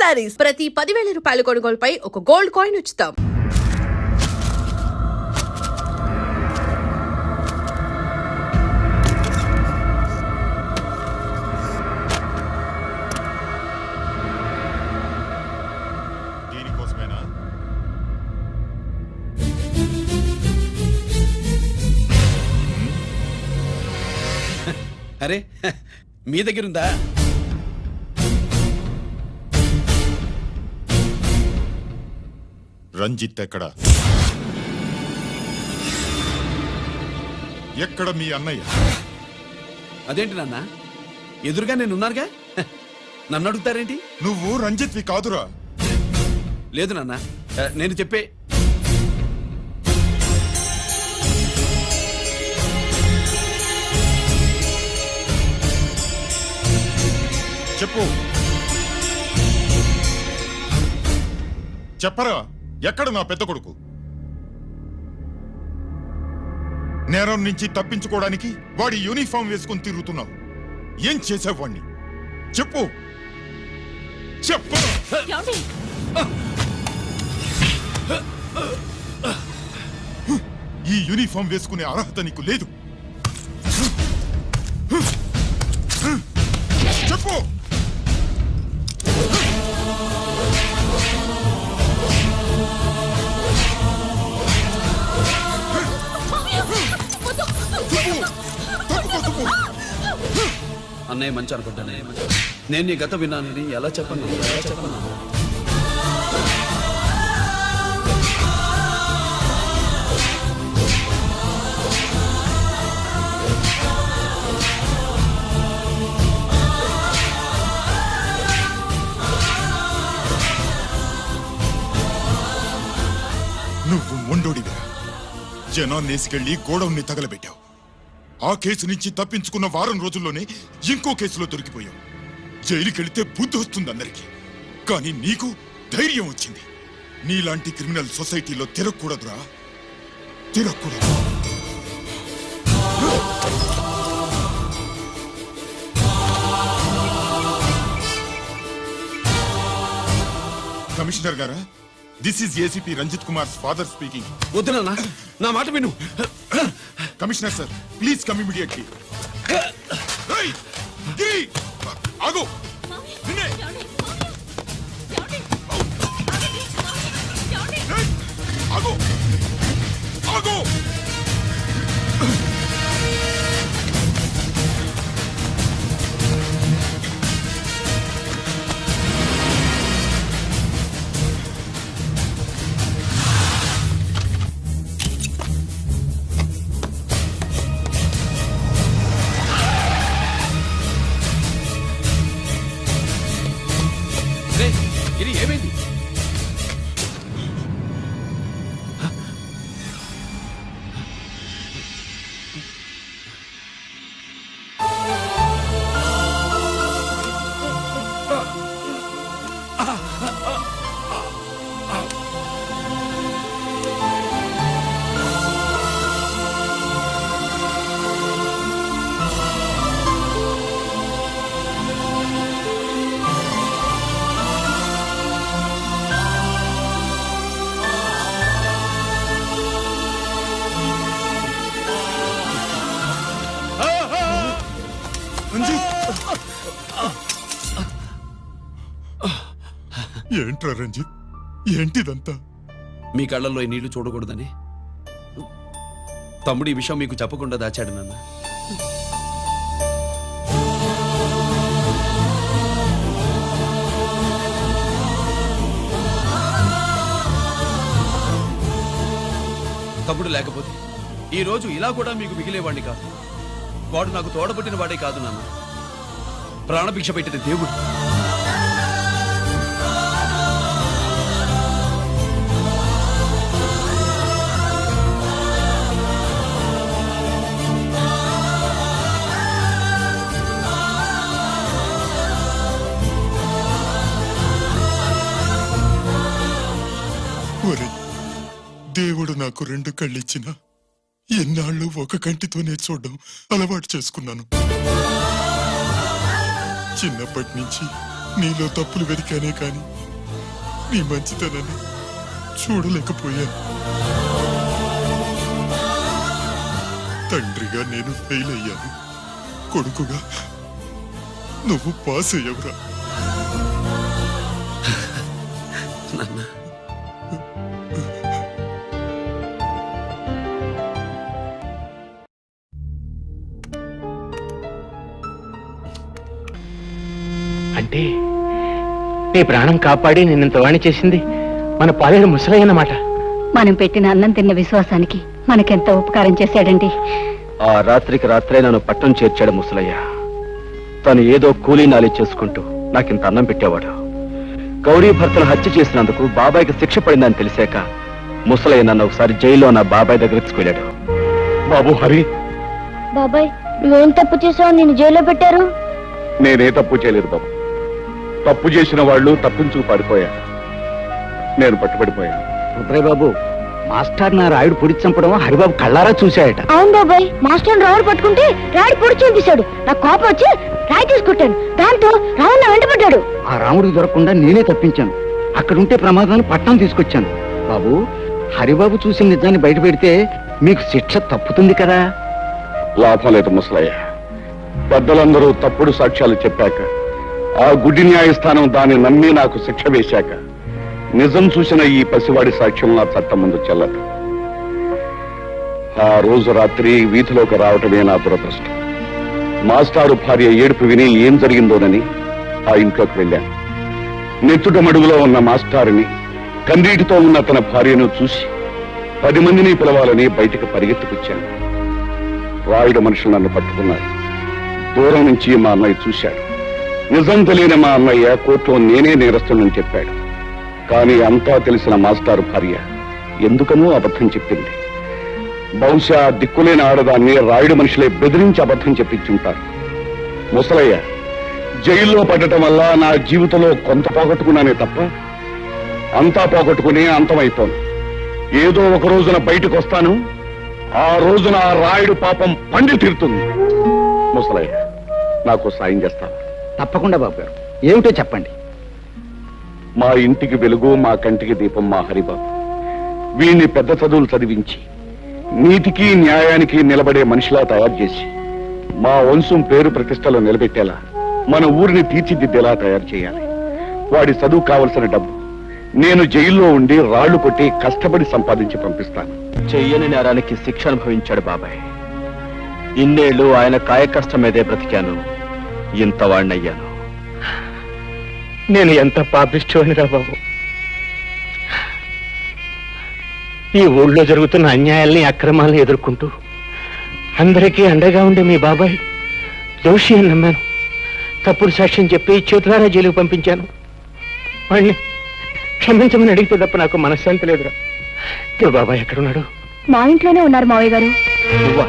శారీస్ ప్రతి 10,000 రూపాయల కొనుగోలుపై ఒక గోల్డ్ కాయిన్ ఉచితం. దీనికోసమేనా? అరే మీ దగ్గర ఉందా? రంజిత్ ఎక్కడ? ఎక్కడ మీ అన్నయ్య? అదేంటి నాన్న, ఎదురుగా నేను ఉన్నానుగా, నన్ను అడుగుతారేంటి? నువ్వు రంజిత్వి కాదురా. లేదు నాన్న, నేను చెప్పే చెప్పు. చెప్పరా, ఎక్కడ నా పెద్ద కొడుకు? నేరం నుంచి తప్పించుకోవడానికి వాడి యూనిఫామ్ వేసుకుని తిరుగుతున్నావు. ఏం చేసావు వాణ్ణి? చెప్పు చెప్పు. ఈ యూనిఫామ్ వేసుకునే అర్హత నీకు లేదు. చెప్పు. అన్నయ్య మంచి అనుకుంటాను. నేను నీ గత విన్నానని ఎలా చెప్పను? నువ్వు మొండోడివే. జనాన్నేసుకెళ్లి గోడౌన్ని తగలబెట్టావు. ఆ కేసు నుంచి తప్పించుకున్న వారం రోజుల్లోనే ఇంకో కేసులో దొరికిపోయావు. జైలుకెళ్తే బుద్ధి వస్తుంది అందరికీ, కానీ నీకు ధైర్యం వచ్చింది. నీలాంటి క్రిమినల్ సొసైటీలో తిరగకూడదురా, తిరగకూడదు. కమిషనర్ గారా, this is ACP Ranjith Kumar father speaking. వద్దు నాన్న, నా మాట విను. Commissioner sir, please come immediately. ఆగు. ఆగు. ఆగు. ఇది ఏమైంది? ఏంట్రా రంజిత్, ఏంటిదంతా? మీ కళ్ళల్లో ఈ నీళ్లు చూడకూడదని తమ్ముడు ఈ విషయం మీకు చెప్పకుండా దాచాడు నాన్న. తమ్ముడు లేకపోతే ఈ రోజు ఇలా కూడా మీకు మిగిలేవాడిని కాదు. వాడు నాకు తోడబుట్టిన వాడే కాదు నాన్న, ప్రాణభిక్ష పెట్టిన దేవుడు. దేవుడు నాకు 2 కళ్ళిచ్చినా ఎన్నాళ్ళు ఒక కంటితోనే చూడడం అలవాటు చేసుకున్నాను. చిన్నప్పటి నుంచి నీలో తప్పులు వెతికానే కాని నీ మంచితనాన్ని చూడలేకపోయాను. తండ్రిగా నేను ఫెయిల్ అయ్యాను, కొడుకుగా నువ్వు పాస్ అయ్యవురా. నాన్న, అంటే నీ ప్రాణం కాపాడి నిన్నంత వాణి చేసింది మన పాలేరు ముసలయ్య అన్నమాట. మనం పెట్టిన అన్నం తిన్న విశ్వాసానికి మనకెంత ఉపకారం చేశాడండి. ఆ రాత్రికి రాత్రే నన్ను పట్టణం చేర్చాడు ముసలయ్య. తను ఏదో కూలీ నాలి చేసుకుంటూ నాకింత అన్నం పెట్టేవాడు. గౌరీ భర్తను హత్య చేసినందుకు బాబాయ్కి శిక్ష పడిందని తెలిసాక ముసలయ్య నన్ను ఒకసారి జైల్లో నా బాబాయ్ దగ్గర తీసుకెళ్ళాడు. బాబు హరి, బాబాయ్ నువ్వేం తప్పు చేసావు? నిన్ను జైల్లో పెట్టారు. నేనే తప్పు చేయలేదు బాబు. తప్పు చేసిన వాళ్ళు తప్పించుకు పారిపోయారు. నేను పట్టుబడిపోయాను. రుద్రయ్య బాబు, మాస్టర్ నా రాయుడు పొడి చంపడం హరిబాబు కళ్ళారా చూశాయట. అవును బాబాయ్, మాస్టర్ రావుడు పట్టుకుంటే రాయుడు పొడి చూపించాడు. నాకు కోపం వచ్చి రాయి తీసుకొట్టాను. దాంతో రావుడు నా వెంటబడ్డాడు. ఆ రాముడికి దొరకకుండా నేనే తప్పించాను. అక్కడుంటే ప్రమాదాన్ని పట్నం తీసుకొచ్చాను. బాబు, హరిబాబు చూసిన నిజాన్ని బయట పెడితే మీకు శిక్ష తప్పుతుంది కదా. లాభం లేదు ముసలయ్య. పెద్దలందరూ తప్పుడు సాక్ష్యాలు చెప్పాక, ఆ గుడి న్యాయస్థానం దాన్ని నమ్మి నాకు శిక్ష వేశాక, నిజం చూసిన ఈ పసివాడి సాక్ష్యం నా చట్టం ముందు చెల్లదు. ఆ రోజు రాత్రి వీధిలోకి రావటమే నా దురదృష్టం. మాస్టారు భార్య ఏడుపు విని ఏం జరిగిందోనని ఆ ఇంట్లోకి వెళ్ళాను. నెత్తుట మడుగులో ఉన్న మాస్టారుని, కన్నీటితో ఉన్న తన భార్యను చూసి 10 మందిని పిలవాలని బయటికి పరిగెత్తుకొచ్చాను. రాయుడు మనుషులు నన్ను పట్టుకున్నారు. దూరం నుంచి మా అన్నయ్య చూశాడు. నిజం తెలియని మా అన్నయ్య కోర్టులో నేనే నేరస్తునని చెప్పాడు. కానీ అంతా తెలిసిన మాస్టారు భార్య ఎందుకనో అబద్ధం చెప్పింది. బహుశా దిక్కులేని ఆడదాన్ని రాయుడు మనుషులే బెదిరించి అబద్ధం చెప్పించుంటారు. ముసలయ్య, జైల్లో పడటం వల్ల నా జీవితంలో కొంత పోగొట్టుకున్నానే తప్ప అంతా పోగొట్టుకుని అంతమైపోను. ఏదో ఒక రోజున బయటకు వస్తాను. ఆ రోజున ఆ రాయుడు పాపం పండి తీరుతుంది. ముసలయ్య, నాకు సాయం చేస్తావా? తప్పకుండా బాబు గారు, ఏమిటో చెప్పండి. మా ఇంటికి వెలుగు, మా కంటికి దీపం మా హరిబాబు. వీణ్ణి పెద్ద చదువులు చదివించి నీతికి న్యాయానికి నిలబడే మనిషిలా తయారు చేసి మా వంశం పేరు ప్రతిష్టలో నిలబెట్టేలా, మన ఊరిని తీర్చిదిద్దేలా తయారు చేయాలి. వాడి చదువు కావలసిన డబ్బు నేను జైల్లో ఉండి రాళ్లు కొట్టి కష్టపడి సంపాదించి పంపిస్తాను. చెయ్యని నేరానికి శిక్ష అనుభవించాడు బాబాయ్. ఇన్నేళ్లు ఆయన కాయకష్టం మీదే బ్రతికాను. ఇంత వాణ్ణయ్యాను. నేను ఎంత పాపిష్టోనిరా బాబు. ఈ ఊళ్ళో జరుగుతున్న అన్యాయాల్ని, అక్రమాలను ఎదుర్కొంటూ అందరికీ అండగా ఉండే మీ బాబాయ్ దోషి అని నమ్మాను. తప్పుడు సాక్ష్యం చెప్పి చేతులారా జైలుకు పంపించాను. వాణ్ణి క్షమించమని అడిగితే తప్ప నాకు మనశ్శాంతి లేదురా. మీ బాబాయ్ ఎక్కడున్నాడు? మా ఇంట్లోనే ఉన్నారు మావయ్య గారు. నువ్వా?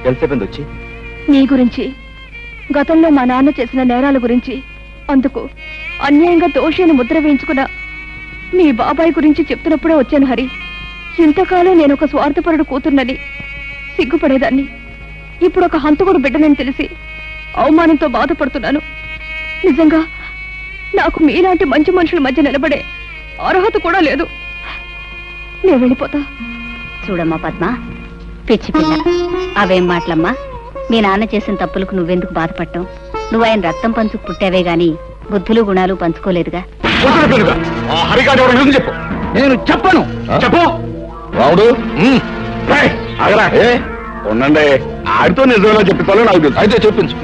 ఎంతసేపు వచ్చి? నీ గురించి, గతంలో మా నాన్న చేసిన నేరాల గురించి, అందుకు అన్యాయంగా దోషిని ముద్ర వేయించుకున్న మీ బాబాయ్ గురించి చెప్తున్నప్పుడే వచ్చాను హరి. ఇంతకాలం నేను ఒక స్వార్థపరుడు కూతుర్నని సిగ్గుపడేదాన్ని. ఇప్పుడు ఒక హంతకుడు బిడ్డనని తెలిసి అవమానంతో బాధపడుతున్నాను. నిజంగా నాకు మీలాంటి మంచి మనుషుల మధ్య నిలబడే అర్హత కూడా లేదు. నేను వెళ్ళిపోతా. చూడమ్మా పద్మ, పిచ్చి పిల్ల, అవేం మాటలమ్మా. మీ నాన్న చేసిన తప్పులకు నువ్వెందుకు బాధపడటం? నువ్వు ఆయన రక్తం పంచుకు పుట్టావే గాని బుద్ధులు గుణాలు పంచుకోలేదుగా. చెప్పు. నేను చెప్పను. చెప్పు. రావుడు, ఉండండి. ఆడితో నిజంగా చెప్తాను నాకు తెలుసు. అయితే చెప్పించు.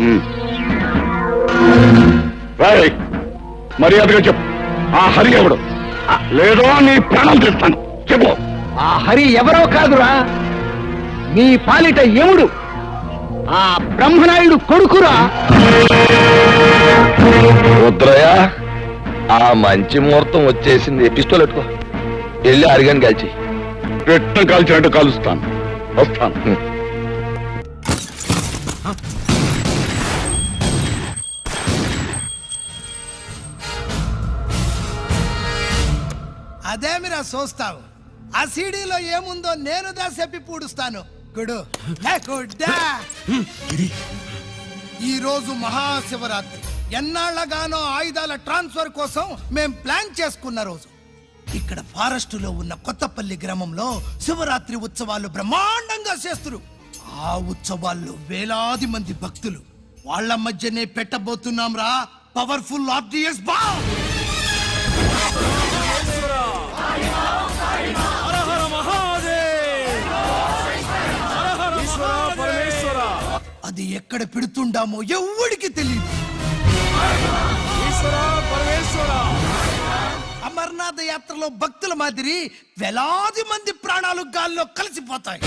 మర్యాదగా చెప్పు. ఆ హరి ఎవడు? లేదో నీ ప్రాణం తెస్తాను. చెప్పు. ఆ హరి ఎవరో కాదురా, మీ పాలిట యముడు, ఆ బ్రహ్మనాయుడు కొడుకురా. రుద్రయ్య, ఆ మంచి ముహూర్తం వచ్చేసింది. పిస్తోల్ పెట్టుకో, వెళ్ళి అరిగాని కాల్చి. పెట్ట కాల్చినట్టు కాలుస్తాను. వస్తాను. అదేమిరా చూస్తావు? ఆ సీడీలో ఏముందో నేను దాసేపి పూడుస్తాను. గుడు గుడ్డా. ఈ రోజు మహాశివరాత్రి. ఎన్నాళ్లగానో ఆయుధాల ట్రాన్స్ఫర్ కోసం మేం ప్లాన్ చేసుకున్న రోజు. ఇక్కడ ఫారెస్ట్ లో ఉన్న కొత్తపల్లి గ్రామంలో శివరాత్రి ఉత్సవాలు బ్రహ్మాండంగా చేస్తున్నారు. ఆ ఉత్సవాల్లో వేలాది మంది భక్తులు. వాళ్ళ మధ్యనే పెట్టబోతున్నాం రా పవర్ఫుల్ ఆర్డిఎస్ బాంబ్. అది ఎక్కడ పెడుతుండామో ఎవ్వడికి తెలియదు. అమర్నాథ్ యాత్రలో భక్తుల మాదిరి వేలాది మంది ప్రాణాలు గాల్లో కలిసిపోతాయి.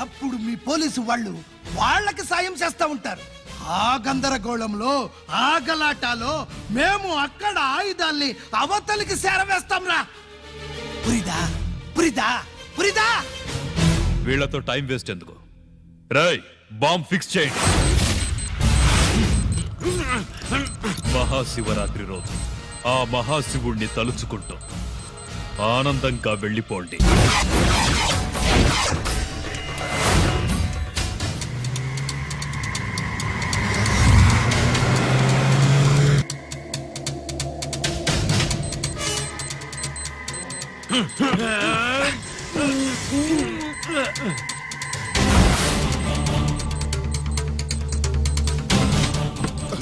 అప్పుడు మీ పోలీసు వాళ్ళు వాళ్ళకి సాయం చేస్తా ఉంటారు. ఆ గందరగోళంలో ఆ గలాటాలో మేము అక్కడ ఆయుధాల్ని అవతలికి చేరవేస్తాం రా. పురిదా పురిదా పురిదా. వీళ్లతో టైం వేస్ట్ ఎందుకు? రై బాంబ్ ఫిక్స్ చేయండి. మహాశివరాత్రి రోజు ఆ మహాశివుణ్ణి తలుచుకుంటూ ఆనందంగా వెళ్ళిపోండి.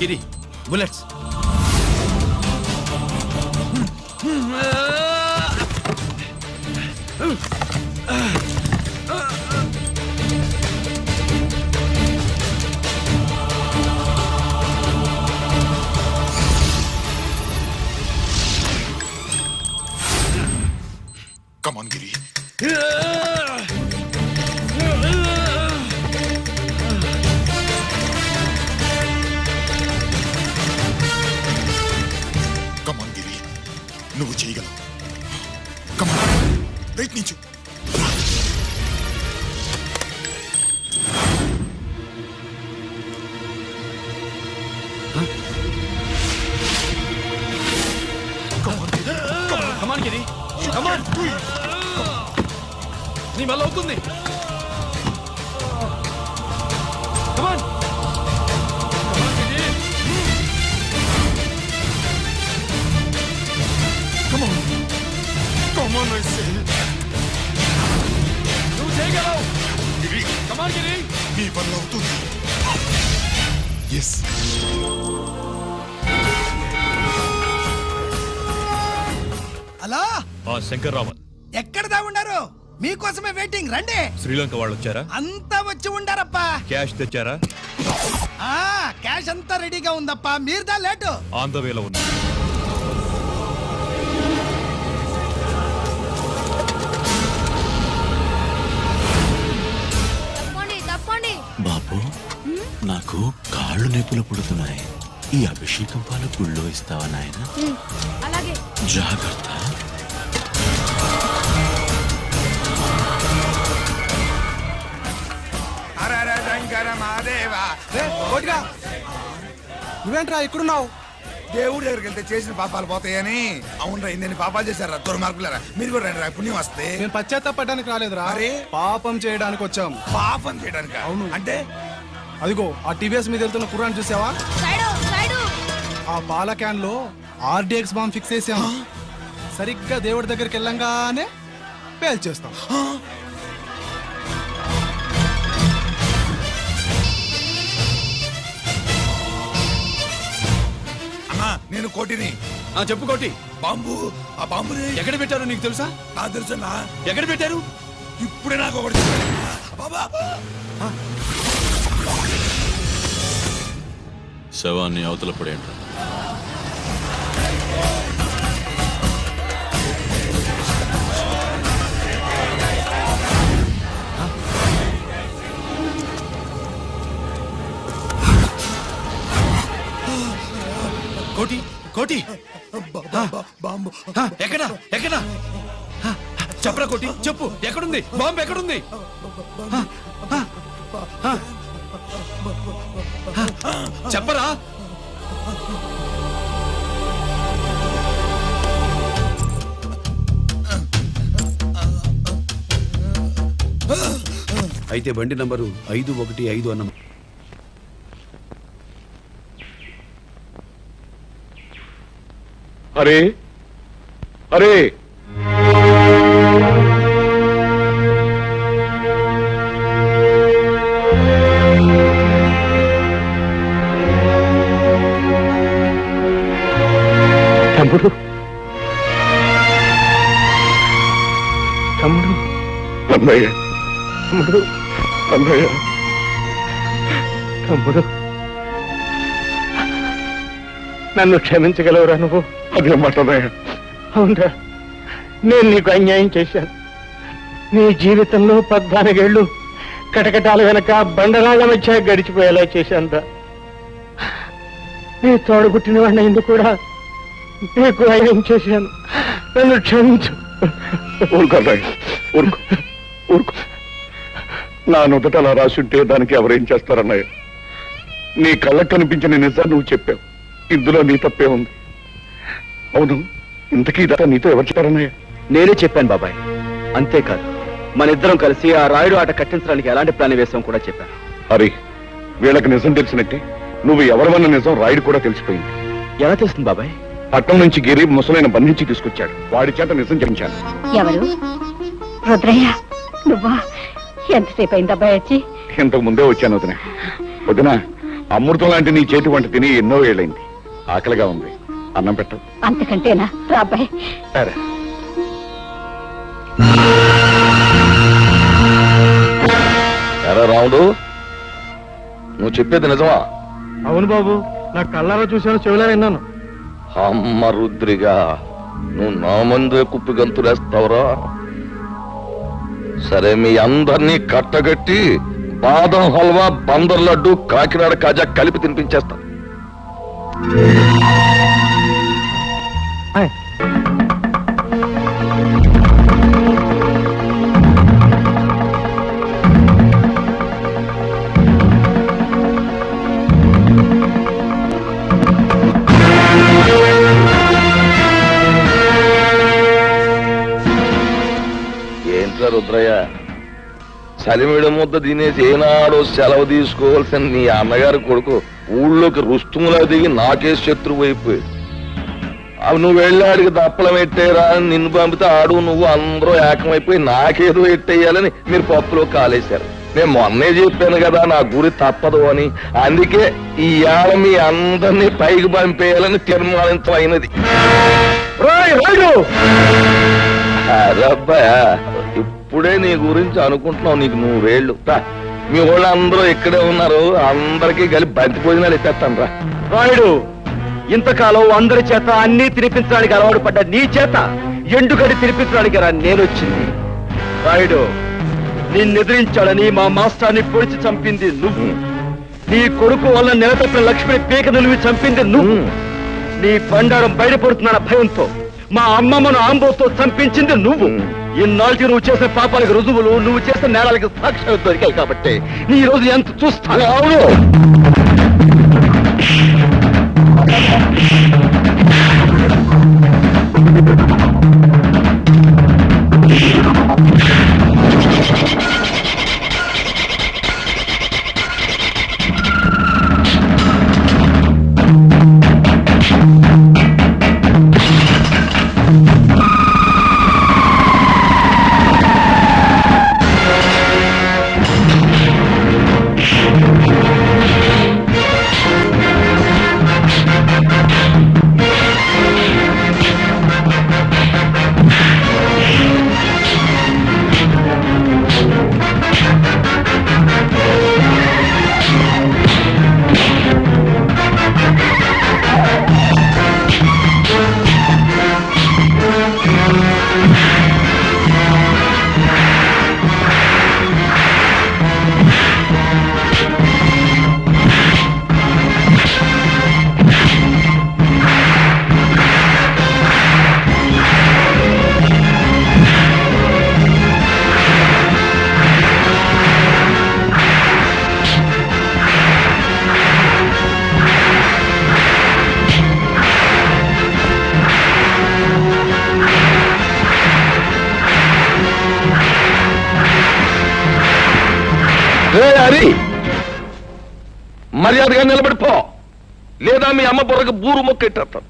గిరి బుల్లెట్స్. కమాన్ గిరి. కమాన్ గిరి, నువ్వు చేయగలవు. కమాన్, ప్రయత్నించు. కమాన్ గిరి, కమాన్. నీ వల్ల అవుతుంది. కమాన్. నువ్వు చేయగలవు. కమాన్ గిరి. నీ వల్ల అవుతుంది. ఎస్. హలో, ఆ శంకర్రామన్ ఎక్కడ దాగుండారు? మీకోసమే వెయిటింగ్. రండి. శ్రీలంక వాళ్ళు వచ్చారా? అంతా వచ్చి ఉండారప్పా. క్యాష్ తెచ్చారా? ఆ క్యాష్ అంతా రెడీగా ఉందప్పా. మీరుదా లేటు. ఆన్ ద వేలో ఉంది. బాబు, నాకు కాళ్ళు నొప్పులు పుడుతున్నాయి. ఈ అభిషేకం పాలు గుళ్ళో ఇస్తావా నాయన? అలాగే. జాగ్రత్త. నువ్వేంట్రా ఇక్కడున్నావు? దేవుడు దగ్గరికి వెళ్తే చేసిన పాపాలు పోతాయని. అవునరా, ఇన్ని పాపాలు చేశారా దుర్మార్గులారా. మీరు కూడా రండి రా, పుణ్యం వస్తే. నేను పశ్చాత్తాపడడానికి రాలేదురా, మరి? పాపం చేయడానికి వచ్చాం. పాపం చేయడానికి? అవును. అంటే అదిగో ఆ టీవీఎస్ మీద వెళ్తున్న కుర్రాన్ని చూసావా? ఆ పాల క్యాన్ లో ఆర్డిఎక్స్ బాంబ్ ఫిక్స్ చేసాం. సరిగ్గా దేవుడి దగ్గరికి వెళ్ళంగానే పేల్చేస్తాం. అన్నా, నేను కోటిని. చెప్పు కోటి. బాంబు, ఆ బాంబుని ఎక్కడ పెట్టారు నీకు తెలుసా? నాకు తెలుసన్నా. ఎక్కడ పెట్టారు? ఇప్పుడే నాకు ఒకటి చెప్పాడు. బాబా, శవాన్ని అవతల పడేయండి. కోటి, కోటి. బాంబు ఎక్కడ ఎక్కడ చెప్పరా కోటి, చెప్పు. ఎక్కడుంది బాంబు? ఎక్కడుంది? చెప్పరా. అయితే బండి నంబరు 515 అన్న. అరే అరే తమ్ముడు తమ్ముడు అన్నయ్య తమ్ముడు అన్నయ్య తమ్ముడు నన్ను క్షమించగలవురా నువ్వు? అదే మాట అన్నయ్య. అవునరా, నేను నీకు అన్యాయం చేశాను. నీ జీవితంలో 14 ఏళ్ళు కటకటాల వెనక బండరాళ్ల మధ్య గడిచిపోయేలా చేశానురా. నీ తోడబుట్టిన వాడిని ఎందుకు కూడా నీకు అన్యాయం చేశాను. నన్ను క్షమించు. ఊరుకో అన్నయ్య, ఊరుకో ఊరుకో. నా నుదుట అలా రాసుంటే దానికి ఎవరేం చేస్తారన్నయ్య? నీ కళ్ళకు కనిపించిన నిజాన్ని నువ్వు చెప్పావు. ఇందులో నీ తప్పే ఉంది. అవును, ఇంతకీ ఇదంతా నీతో ఎవరు చెప్పారన్నయ్య? నేనే చెప్పాను బాబాయ్. అంతేకాదు, మన ఇద్దరం కలిసి ఆ రాయుడు ఆట కట్టించడానికి ఎలాంటి ప్లాన్ వేసాం కూడా చెప్పాను. హరి, వీళ్ళకి నిజం తెలిసినట్టే నువ్వు ఎవరివన్న నిజం రాయుడు కూడా తెలిసిపోయింది. ఎలా తెలుస్తుంది బాబాయ్? పట్టణం నుంచి గిరి ముసలైన బంధించి తీసుకొచ్చాడు. వాడి చేత నిజం చెప్పించాను. ఎవరు? రుద్రయ్య నువ్వా? ఎంతసేపు అయింది అబ్బాయి వచ్చి? ఇంతకు ముందే వచ్చాను వదిన. వదిన, అమృతం లాంటి నీ చేతి వంట తిని ఎన్నో ఏళ్ళైంది. ఆకలిగా ఉంది, అన్నం పెట్టు. అంతకంటేనా? రా అబ్బాయి. సరే. ఎరా రాముడు, నువ్వు చెప్పేది నిజమా? అవును బాబు, నా కళ్ళారా చూశాను, చెవులా విన్నాను. అమ్మ రుద్రిగా, నువ్వు నా ముందే కుప్పి గంతులేస్తావురా? సరే, మీ అందరినీ కట్టగట్టి బాదం హల్వా, బందర్ లడ్డు, కాకినాడ కాజా కలిపి తినిపించేస్తా. ఏంట్రా రుద్రయ్య, చలిమిడి ముద్ద తినేసి ఏనాడో సెలవు తీసుకోవాల్సిన నీ అన్నగారి కొడుకు ఊళ్ళోకి రుస్తుములా దిగి నాకే శత్రువు అయిపోయాడు. అవి నువ్వు వెళ్ళాడికి దప్పలం ఎట్టేరా అని నిన్ను పంపితే ఆడు నువ్వు అందరూ ఏకమైపోయి నాకేదో ఎట్టేయాలని మీరు పప్పులో కాలేశారు. నేను మొన్నే చెప్పాను కదా నా గురి తప్పదు అని. అందుకే ఈ ఏళ మీ అందరినీ పైకి పంపేయాలని తీర్మానించమైనది. అరబ్బాయా, ఇప్పుడే నీ గురించి అనుకుంటున్నావు. నీకు 100 ఏళ్ళు. మీ వాళ్ళు అందరూ ఇక్కడే ఉన్నారు, అందరికీ కలిపి బంతి భోజనాలు ఎత్తేస్తాను రా. రాయుడు, ఇంతకాలం అందరి చేత అన్ని తినిపించడానికి అలవాటు పడ్డ నీ చేత ఎండుగడి తినిపించడానికి రా నేనొచ్చింది. రాయుడు, నిన్నెదిరించాలని మా మాస్టర్ని పొడిచి చంపింది నువ్వు. నీ కొడుకు వల్ల నిలతప్పిన లక్ష్మిని పీక నిలివి చంపింది నువ్వు. నీ బండారం బయటపడుతున్న భయంతో మా అమ్మమ్మను ఆంబోతో చంపించింది నువ్వు. ఇన్నాళ్ళకి నువ్వు చేసిన పాపాలకు రుజువులు, నువ్వు చేసిన నేరాలకు సాక్ష్యాలు దొరికాయి కాబట్టి నీ రోజు ఎంత చూస్తాను. అవును, హరి, మర్యాదగా నిలబడిపో, లేదా మీ అమ్మ బుర్రకు బూరు మొక్కెట్టేస్తాను.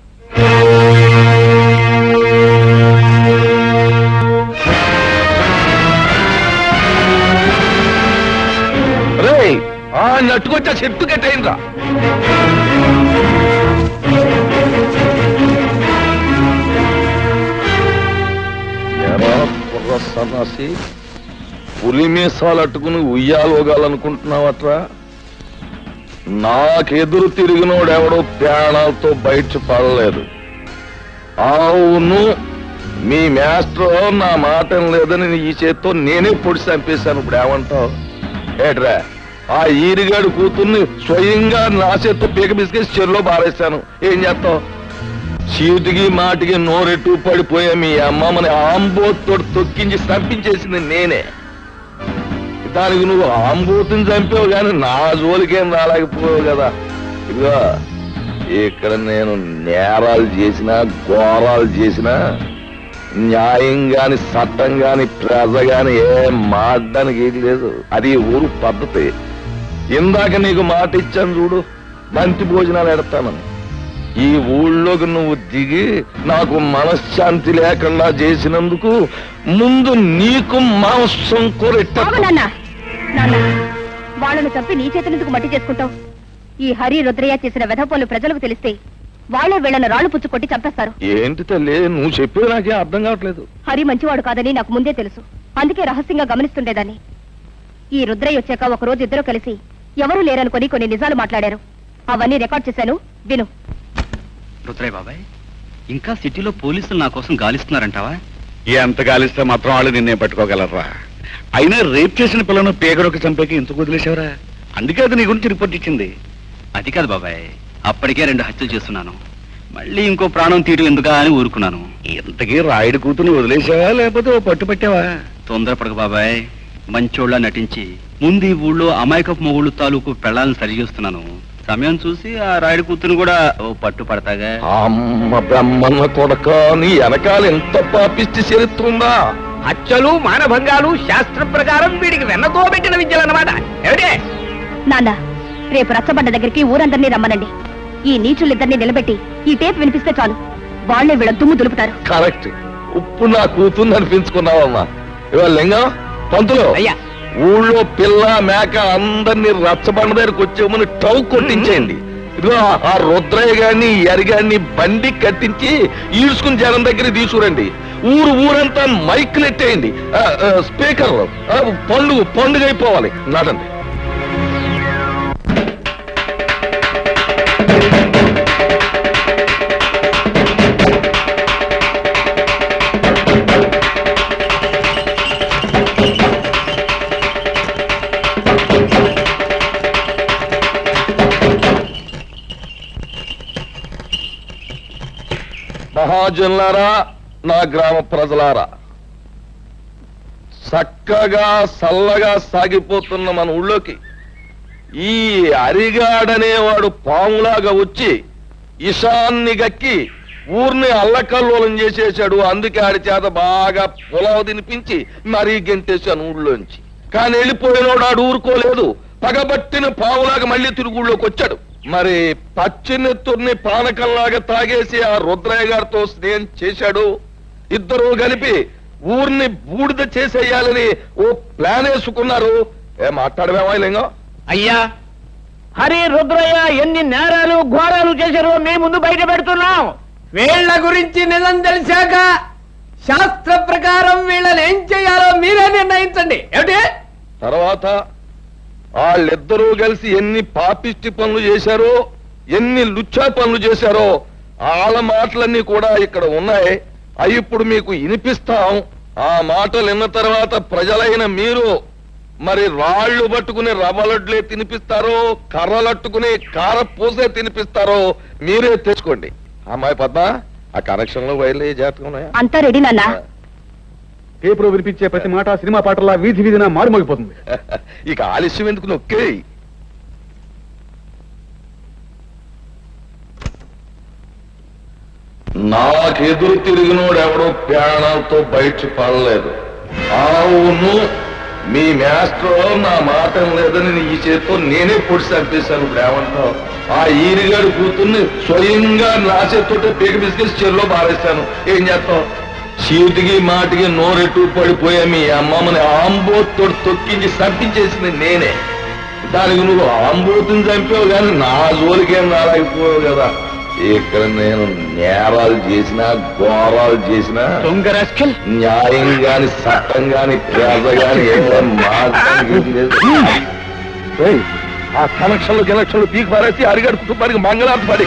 రేయ్, ఆ నట్టుకొచ్చా చెట్టు కట్టేయండిరా. ఎరా కుర్ర సన్నాసి, పులి మీసాలు అట్టుకుని ఉయ్యాలోగాలనుకుంటున్నావట్రా? నాకెదురు తిరిగినోడెవడో ప్రాణాలతో బయట పడలేదు. అవును, మీ మాస్టర్ నా మాట లేదని ఈ చేత్తో నేనే పొడి చంపేశాను. ఇప్పుడు ఏమంటావు? ఏట్రా, ఆ ఈరిగాడు కూతుర్ని స్వయంగా నా చేత్తో పీక బిసికేసి చెరులో బారేశాను. ఏం చేస్తావు? చీటికి మాటికి నోరెట్టు పడిపోయా మీ అమ్మమ్మని ఆంబోతో తొక్కించి చంపించేసింది నేనే. దానికి నువ్వు ఆంబోతుని చంపావు కానీ నా జోలికేం రాలేకపోయావు కదా. ఇదిగో, ఇక్కడ నేను నేరాలు చేసినా ఘోరాలు చేసినా న్యాయం గాని చట్టం గాని ప్రజ గాని ఏం మాట్లాడడానికి ఏది లేదు. అది ఊరు పద్ధతి. ఇందాక నీకు మాట ఇచ్చాను చూడు, బంతి భోజనాలు ఎడతానని. ఈ ఊళ్ళోకి నువ్వు దిగి నాకు మనశ్శాంతి లేకుండా చేసినందుకు ముందు నీకు మాంసం కొరెట్ట. వాళ్ళను చంపి నీ చేతులందుకు మట్టి చేసుకుంటావు. ఈ హరి రుద్రయ్య చేసిన వెధపోలు ప్రజలకు తెలిస్తే వాళ్ళే వీళ్ళను రాళ్లు పుచ్చు కొట్టి చంపేస్తారు. ఏంటి తల్లి, నువ్వు చెప్పేది నాకే అర్థం కావట్లేదు. హరి మంచివాడు కాదని నాకు ముందే తెలుసు. అందుకే రహస్యంగా గమనిస్తుండేదాన్ని. ఈ రుద్రయ్య వచ్చాక ఒక రోజు ఇద్దరు కలిసి ఎవరూ లేరనుకొని కొన్ని నిజాలు మాట్లాడారు. అవన్నీ రికార్డ్ చేశాను, విను. రుద్రయ్య బాబాయ్, ఇంకా సిటీలో పోలీసులు నా కోసం గాలిస్తున్నారంటావా? ఎంత గాలిస్తే మాత్రం వాళ్ళు నిన్నే పట్టుకోగలరా? అయినా రేప్ చేసిన పిల్లను పేగరొక చంపేకి ఎందుకు వదిలేశావరా? అందుకే అది నీ గురించి రిపోర్ట్ ఇచ్చింది. అది కాదు బాబాయ్, అప్పటికే 2 హత్యలు చేస్తున్నాను. మళ్ళీ ఇంకో ప్రాణం తీయడం ఎందుకా అని ఊరుకున్నాను. ఇంతకీ రాయుడు కూతుని వదిలేసావా లేకపోతే ఓ పట్టుపట్టావా? తొందరపడక బాబాయ్, మంచోళ్ళ నటించి ముందు ఈ ఊళ్ళో అమాయకపు మొగుళ్ళు తాలూకు పెళ్ళాలను సరిచేస్తున్నాను. సమయం చూసి ఆ రాయుడు కూతురు కూడా ఓ పట్టు పడతాగా. అమ్మ బ్రహ్మన్న కొడక, నీ వెనకాల ఎంత పాపిష్టి చరిత్రుందా? హత్యలు మానభంగాలు శాస్త్ర ప్రకారం వీడికి వెన్నతో పెట్టిన విద్యలన్నమాట. ఏమిటే నాన్న, రేపు రచ్చబండ దగ్గరికి ఊరందరినీ రమ్మనండి. ఈ నీచులిద్దరినీ నిలబెట్టి ఈ టేప్ వినిపిస్తే చాలు, వాళ్లే వీళ్ళ దుమ్ము దులుపుతారు. కరెక్ట్. ఉప్పు నా కూతుర్ని అనిపించుకున్నావమ్మా. ఇవాళ లింగం పంతులు, అయ్యా, ఊళ్ళో పిల్ల మేక అందరినీ రచ్చబండ దగ్గరకు వచ్చేమని టౌ కొట్టించేయండి. ఇదిగో ఆ రుద్రయ్య గారిని ఎరిగాన్ని బండి కట్టించి ఈడ్చుకుని జనం దగ్గర తీసుకురండి. ఊరంతా మైకులు ఎట్టేయండి, స్పీకర్లు. పండుగ అయిపోవాలి. నడండి. మహాజనులారా, నా గ్రామ ప్రజలారా, చక్కగా చల్లగా సాగిపోతున్న మన ఊళ్ళోకి ఈ అరిగాడనేవాడు పాములాగా వచ్చి ఇషాన్ని గక్కి ఊరిని అల్లకల్లోలం చేసేశాడు. అందుకే ఆడి చేత బాగా పొలావు తినిపించి మరీ గెంటేశాను ఊళ్ళోంచి. కానీ వెళ్ళిపోయినోడు ఆడు ఊరుకోలేదు. పగబట్టిన పావులాగా మళ్ళీ తిరుగుళ్ళోకి వచ్చాడు. మరి పచ్చినెత్తుర్ని పానకంలాగా తాగేసి ఆ రుద్రయ్య గారితో స్నేహం చేశాడు. ఇద్దరు కలిపి ఊరిని బూడిద చేసేయాలని ఓ ప్లాన్ వేసుకున్నారు. మాట్లాడమేమో లింగం? అయ్యా, హరి రుద్రయ్య ఎన్ని నేరాలు ఘోరాలు చేశారో మీ ముందు బయట పెడుతున్నాం. వీళ్ళ గురించి నిజం తెలిసాక శాస్త్ర ప్రకారం వీళ్ళని ఏం చేయాలో మీరే నిర్ణయించండి. ఏమిటి? తర్వాత వాళ్ళిద్దరూ కలిసి ఎన్ని పాపిష్టి పనులు చేశారో, ఎన్ని లుచ్చా పనులు చేశారో వాళ్ళ మాటలన్నీ కూడా ఇక్కడ ఉన్నాయి. అవి ఇప్పుడు మీకు వినిపిస్తాం. ఆ మాటలు విన్న తర్వాత ప్రజలైన మీరు మరి రాళ్లు పట్టుకుని రవ్వలడ్లే తినిపిస్తారో, కర్రలట్టుకుని కారపూసే తినిపిస్తారో మీరే తెచ్చుకోండి. అమ్మాయి పద్మ, ఆ కనెక్షన్ లో వైర్లు జాతకం ఉన్నాయా? అంతా రెడీ నాన్న. పేపర్ వినిపించే ప్రతి మాట సినిమా పాటలా వీధి వీధిన మారుమోగిపోతుంది. ఇక ఆలస్యం ఎందుకు, నొక్కే. నాకెదురు తిరిగినోడు ఎవడో ప్రాణాలతో బయట పడలేదు. అవును, మీ మాస్టర్ నా మాట లేదని ఈ చేత్తో నేనే పొడి చంపేశాను. ఇప్పుడు ఏమంటావు? ఆ ఈరిగాడు కూతుర్ని స్వయంగా నా చేత్తోటే పీక బిస్కెట్స్ చెరులో పారేశాను. ఏం చేస్తావు? చీటికి మాటికి నోరెట్టు పడిపోయా మీ అమ్మమ్మని ఆంబోతో తొక్కించి చంపించేసింది నేనే. దానికి నువ్వు ఆంబోతుని చంపావు కానీ నా జోలికేం రాలేకపోయావు కదా. ఇక్కడ నేను నేరాలు చేసినా ఘోరాలు చేసినా న్యాయం గాని చట్టం గాని పేద గాని ఆ కనెక్షన్లు గిలక్షన్లు పీకి పారేసి అరిగడు కుటుంబానికి మంగళార్థ పడి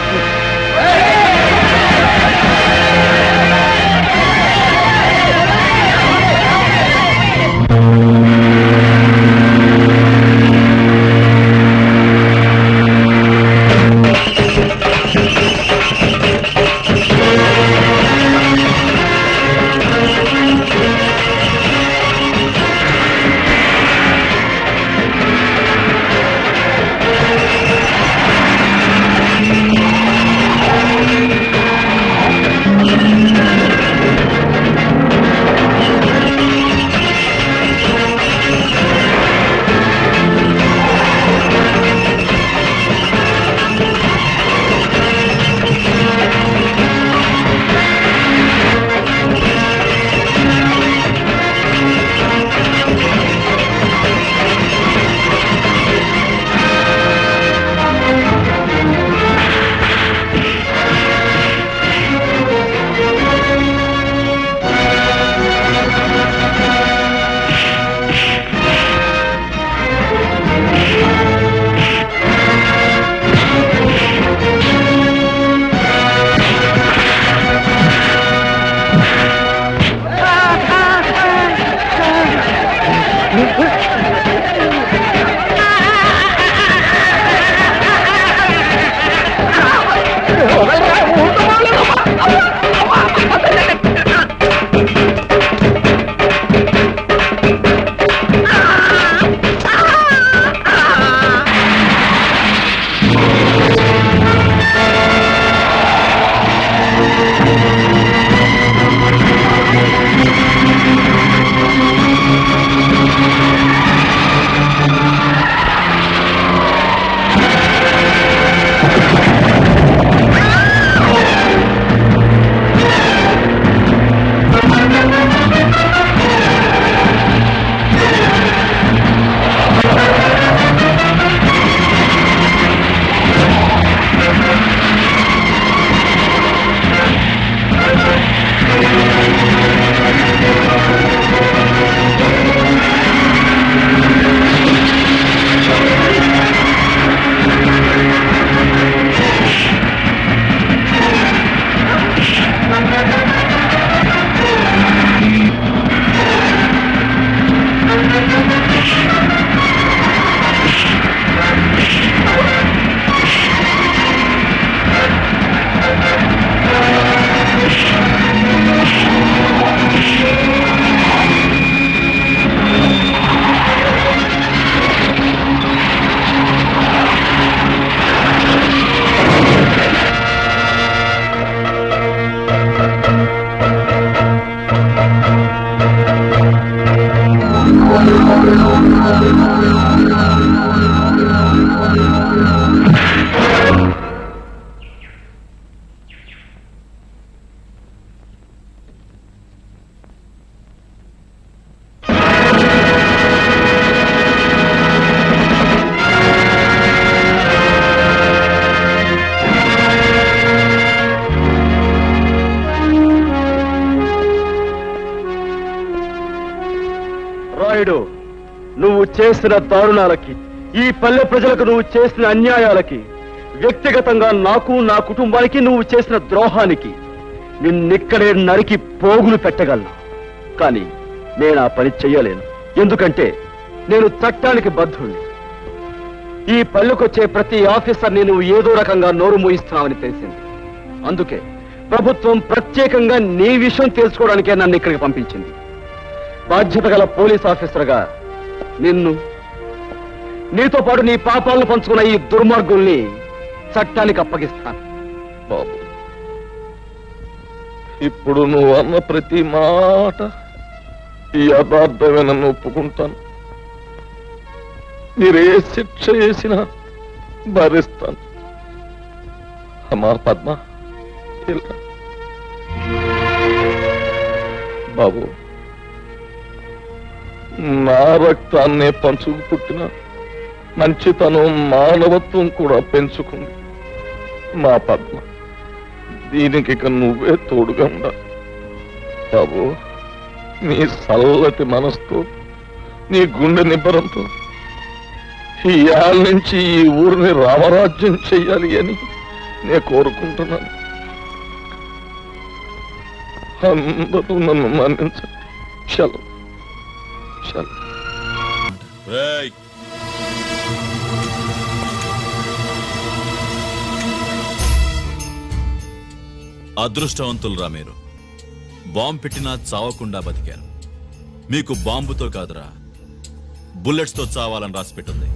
రాయుడు, నువ్వు చేసిన దారుణాలకి, ఈ పల్లె ప్రజలకు నువ్వు చేసిన అన్యాయాలకి, వ్యక్తిగతంగా నాకు నా కుటుంబానికి నువ్వు చేసిన ద్రోహానికి నిన్నిక్కడే నరికి పోగులు పెట్టగలను. కానీ నేను ఆ పని చెయ్యలేను. ఎందుకంటే నేను చట్టానికి బద్ధుణ్ణి. ఈ పల్లెకొచ్చే ప్రతి ఆఫీసర్ని నువ్వు ఏదో రకంగా నోరు మూయిస్తున్నావని తెలిసింది. అందుకే ప్రభుత్వం ప్రత్యేకంగా నీ విషయం తెలుసుకోవడానికే నన్ను ఇక్కడికి పంపించింది. బాధ్యత గల పోలీస్ ఆఫీసర్గా నిన్ను, నీతో పాటు నీ పాపాలను పంచుకున్న ఈ దుర్మార్గుల్ని చట్టానికి అప్పగిస్తాను. బాబు, ఇప్పుడు నువ్వు అన్న ప్రతి మాట యథార్థమే నన్ను ఒప్పుకుంటాను. మీరే శిక్ష వేసినా భరిస్తాను. అమ్మా పద్మ, ఇలా బాబు, నా రక్తాన్నే పంచుకు పుట్టిన మంచితనం మానవత్వం కూడా పెంచుకుంది మా పద్మ. దీనికి ఇక నువ్వే తోడుగా ఉండాలి బాబు. నీ చల్లటి మనసుతో, నీ గుండె నిబ్బరంతో ఈ ఏళ్ళ నుంచి ఈ ఊరిని రామరాజ్యం చెయ్యాలి అని నేను కోరుకుంటున్నాను. అందరూ నన్ను మన్నించండి. చలో చలో. రేయ్, అదృష్టవంతులురా మీరు. బాంబు పెట్టినా చావకుండా బతికారు. మీకు బాంబుతో కాదురా, బుల్లెట్స్ తో చావాలని రాసి పెట్టింది.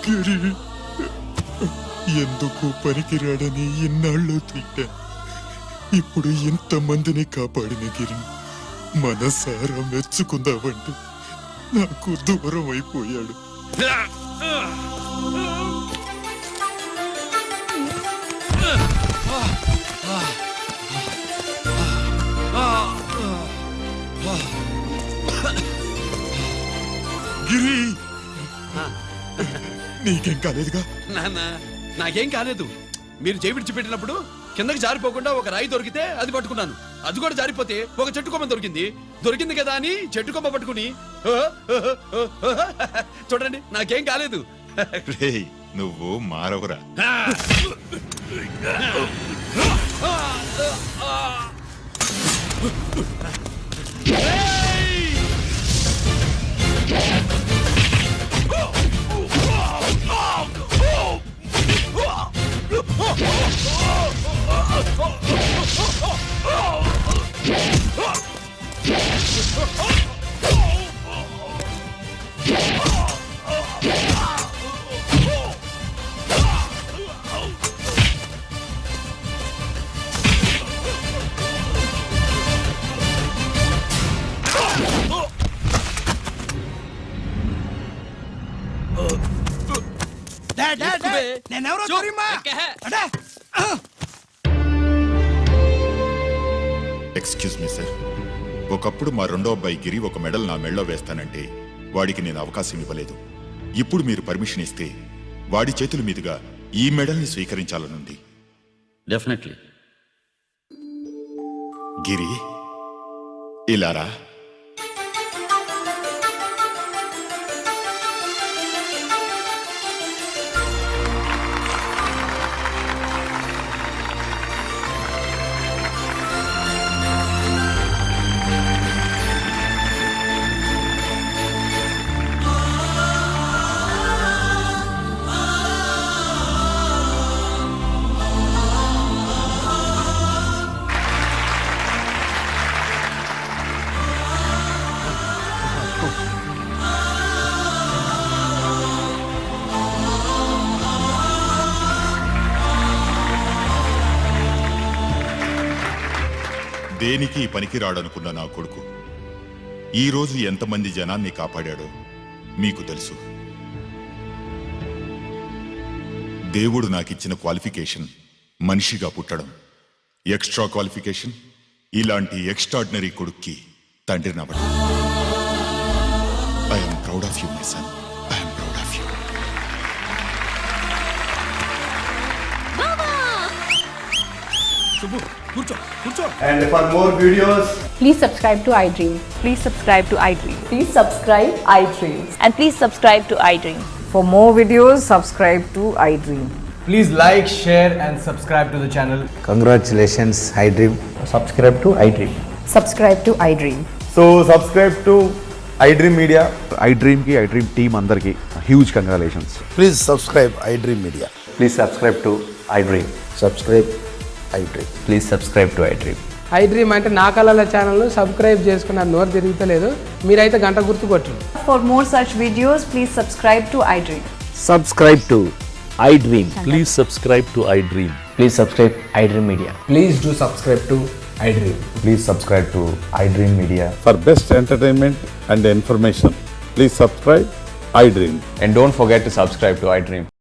గిరి, ఎందుకు పనికిరాడని ఇన్నాళ్ళు తిట్టా. ఇప్పుడు ఇంతమందిని కాపాడిన గిరి మనసారా మెచ్చుకుందామంటే నాకు దూరం అయిపోయాడు. గిరి, నీకేం కాలేదుగా? నాన్న నాకేం కాలేదు. మీరు చేయి విడిచిపెట్టినప్పుడు కిందకి జారిపోకుండా ఒక రాయి దొరికితే అది పట్టుకున్నాను. అది కూడా జారిపోతే ఒక చెట్టు కొమ్మ దొరికింది కదా అని చెట్టు కొమ్మ పట్టుకుని చూడండి నాకేం కాలేదు. రేయ్, నువ్వు మారవురా. నేనెవరో తెలియమా? అడే! ఎక్స్క్యూజ్ మీ సార్, ఒకప్పుడు మా రెండో అబ్బాయి గిరి ఒక మెడల్ నా మెడలో వేస్తానంటే వాడికి నేను అవకాశం ఇవ్వలేదు. ఇప్పుడు మీరు పర్మిషన్ ఇస్తే వాడి చేతుల మీదుగా ఈ మెడల్ని స్వీకరించాలనుంది. డెఫినెట్లీ. గిరి, ఇలారా. దేనికి పనికి రాడనుకున్న నా కొడుకు ఈరోజు ఎంతమంది జనాన్ని కాపాడాడో మీకు తెలుసు. దేవుడు నాకిచ్చిన క్వాలిఫికేషన్ మనిషిగా పుట్టడం, ఎక్స్ట్రా క్వాలిఫికేషన్ ఇలాంటి ఎక్స్ట్రాడినరీ కొడుక్కి తండ్రినవ్వడం. I'm proud of you my son, I'm proud of you. Subbu కూర్చో కూర్చో. And for more videos, Please subscribe to iDream. Please subscribe to iDream. Please subscribe iDream. And please subscribe to iDream. For more videos, subscribe to iDream. please like, share and subscribe to the channel. Congratulations iDream. Subscribe to iDream. Subscribe to iDream. So subscribe to iDream Media. iDream కి iDream team అందరికి huge congratulations. Please subscribe iDream media. Please subscribe to iDream. Subscribe iDream. Please subscribe to iDream. iDream అంటే నా కళల channel subscribe చేసుకున్న నోరు తిరుగుతలేదు. మీరైతే గంట గుర్తు కొట్టు. For more such videos, please subscribe to iDream. Subscribe to iDream. Please subscribe to iDream. Please subscribe iDream Media. Please do subscribe to iDream. Please subscribe to iDream Media. For best entertainment and information, please subscribe And don't forget to subscribe to iDream.